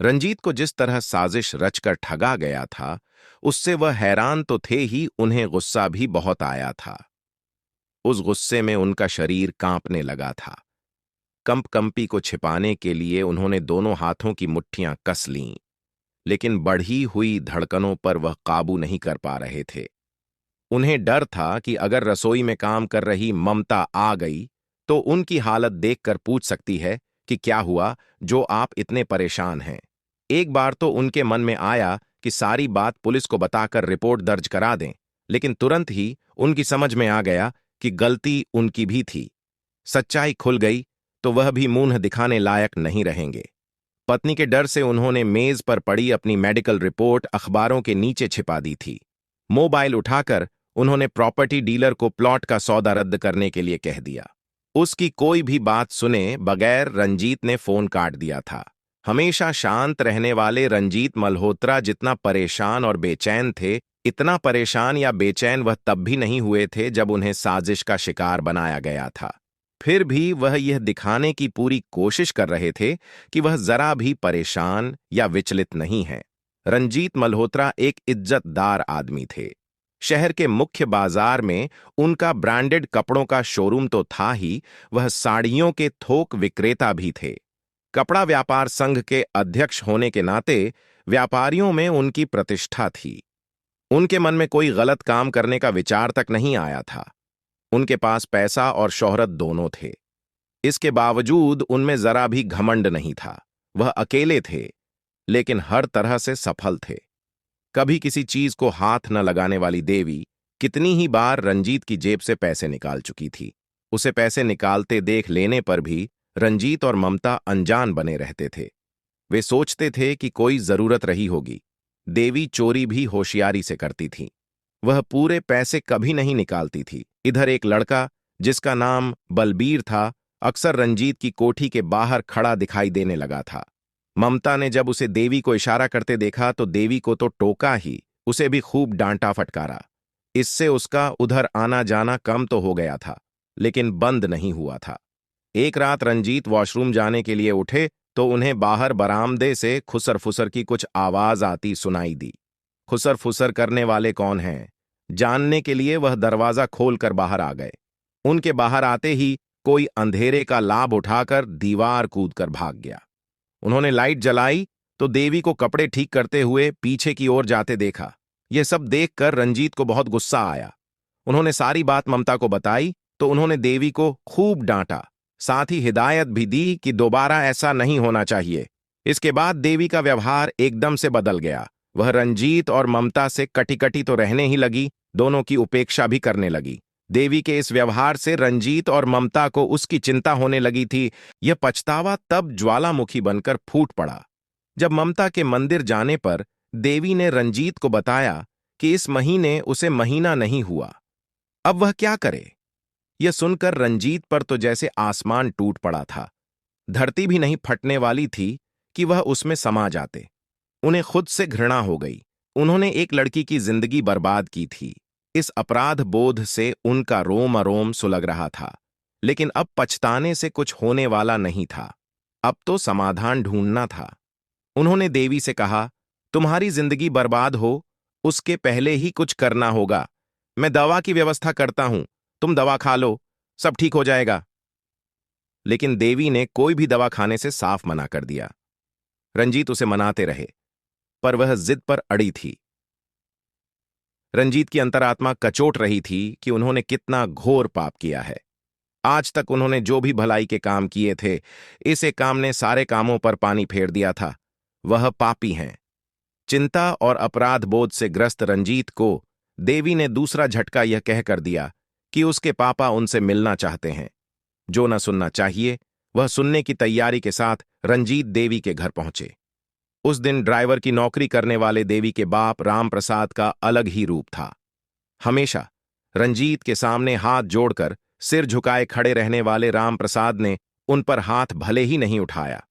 रंजीत को जिस तरह साजिश रचकर ठगा गया था, उससे वह हैरान तो थे ही, उन्हें गुस्सा भी बहुत आया था। उस गुस्से में उनका शरीर कांपने लगा था। कंपकंपी को छिपाने के लिए उन्होंने दोनों हाथों की मुट्ठियां कस लीं, लेकिन बढ़ी हुई धड़कनों पर वह काबू नहीं कर पा रहे थे। उन्हें डर था कि अगर रसोई में काम कर रही ममता आ गई तो उनकी हालत देखकर पूछ सकती है कि क्या हुआ जो आप इतने परेशान हैं। एक बार तो उनके मन में आया कि सारी बात पुलिस को बताकर रिपोर्ट दर्ज करा दें, लेकिन तुरंत ही उनकी समझ में आ गया कि गलती उनकी भी थी। सच्चाई खुल गई तो वह भी मुंह दिखाने लायक नहीं रहेंगे। पत्नी के डर से उन्होंने मेज पर पड़ी अपनी मेडिकल रिपोर्ट अखबारों के नीचे छिपा दी थी। मोबाइल उठाकर उन्होंने प्रॉपर्टी डीलर को प्लॉट का सौदा रद्द करने के लिए कह दिया। उसकी कोई भी बात सुने बगैर रंजीत ने फोन काट दिया था। हमेशा शांत रहने वाले रंजीत मल्होत्रा जितना परेशान और बेचैन थे, इतना परेशान या बेचैन वह तब भी नहीं हुए थे जब उन्हें साजिश का शिकार बनाया गया था। फिर भी वह यह दिखाने की पूरी कोशिश कर रहे थे कि वह जरा भी परेशान या विचलित नहीं है। रंजीत मल्होत्रा एक इज्जतदार आदमी थे। शहर के मुख्य बाजार में उनका ब्रांडेड कपड़ों का शोरूम तो था ही, वह साड़ियों के थोक विक्रेता भी थे। कपड़ा व्यापार संघ के अध्यक्ष होने के नाते व्यापारियों में उनकी प्रतिष्ठा थी। उनके मन में कोई गलत काम करने का विचार तक नहीं आया था। उनके पास पैसा और शोहरत दोनों थे। इसके बावजूद उनमें जरा भी घमंड नहीं था। वह अकेले थे, लेकिन हर तरह से सफल थे। कभी किसी चीज को हाथ न लगाने वाली देवी कितनी ही बार रंजीत की जेब से पैसे निकाल चुकी थी। उसे पैसे निकालते देख लेने पर भी रंजीत और ममता अनजान बने रहते थे। वे सोचते थे कि कोई जरूरत रही होगी। देवी चोरी भी होशियारी से करती थी। वह पूरे पैसे कभी नहीं निकालती थी। इधर एक लड़का जिसका नाम बलबीर था, अक्सर रंजीत की कोठी के बाहर खड़ा दिखाई देने लगा था। ममता ने जब उसे देवी को इशारा करते देखा तो देवी को तो टोका ही, उसे भी खूब डांटा फटकारा। इससे उसका उधर आना जाना कम तो हो गया था, लेकिन बंद नहीं हुआ था। एक रात रंजीत वॉशरूम जाने के लिए उठे तो उन्हें बाहर बरामदे से खुसर फुसर की कुछ आवाज आती सुनाई दी। खुसर फुसर करने वाले कौन हैं जानने के लिए वह दरवाजा खोलकर बाहर आ गए। उनके बाहर आते ही कोई अंधेरे का लाभ उठाकर दीवार कूदकर भाग गया। उन्होंने लाइट जलाई तो देवी को कपड़े ठीक करते हुए पीछे की ओर जाते देखा। यह सब देखकर रंजीत को बहुत गुस्सा आया। उन्होंने सारी बात ममता को बताई तो उन्होंने देवी को खूब डांटा, साथ ही हिदायत भी दी कि दोबारा ऐसा नहीं होना चाहिए। इसके बाद देवी का व्यवहार एकदम से बदल गया। वह रंजीत और ममता से कटी कटी तो रहने ही लगी, दोनों की उपेक्षा भी करने लगी। देवी के इस व्यवहार से रंजीत और ममता को उसकी चिंता होने लगी थी। यह पछतावा तब ज्वालामुखी बनकर फूट पड़ा जब ममता के मंदिर जाने पर देवी ने रंजीत को बताया कि इस महीने उसे महीना नहीं हुआ। अब वह क्या करे? यह सुनकर रंजीत पर तो जैसे आसमान टूट पड़ा था। धरती भी नहीं फटने वाली थी कि वह उसमें समा जाते। उन्हें खुद से घृणा हो गई। उन्होंने एक लड़की की जिंदगी बर्बाद की थी। इस अपराध बोध से उनका रोम अरोम सुलग रहा था, लेकिन अब पछताने से कुछ होने वाला नहीं था। अब तो समाधान ढूंढना था। उन्होंने देवी से कहा, तुम्हारी जिंदगी बर्बाद हो उसके पहले ही कुछ करना होगा। मैं दवा की व्यवस्था करता हूं, तुम दवा खा लो, सब ठीक हो जाएगा। लेकिन देवी ने कोई भी दवा खाने से साफ मना कर दिया। रंजीत उसे मनाते रहे, पर वह जिद पर अड़ी थी। रंजीत की अंतरात्मा कचोट रही थी कि उन्होंने कितना घोर पाप किया है। आज तक उन्होंने जो भी भलाई के काम किए थे, इस एक काम ने सारे कामों पर पानी फेर दिया था। वह पापी हैं। चिंता और अपराध बोध से ग्रस्त रंजीत को देवी ने दूसरा झटका यह कहकर दिया कि उसके पापा उनसे मिलना चाहते हैं। जो न सुनना चाहिए वह सुनने की तैयारी के साथ रंजीत देवी के घर पहुंचे। उस दिन ड्राइवर की नौकरी करने वाले देवी के बाप राम प्रसाद का अलग ही रूप था। हमेशा रंजीत के सामने हाथ जोड़कर सिर झुकाए खड़े रहने वाले राम प्रसाद ने उन पर हाथ भले ही नहीं उठाया,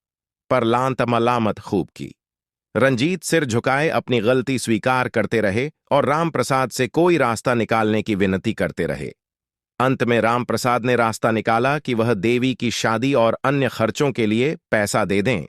पर लांत मलामत खूब की। रंजीत सिर झुकाए अपनी गलती स्वीकार करते रहे और राम प्रसाद से कोई रास्ता निकालने की विनती करते रहे। अंत में राम प्रसाद ने रास्ता निकाला कि वह देवी की शादी और अन्य खर्चों के लिए पैसा दे दें।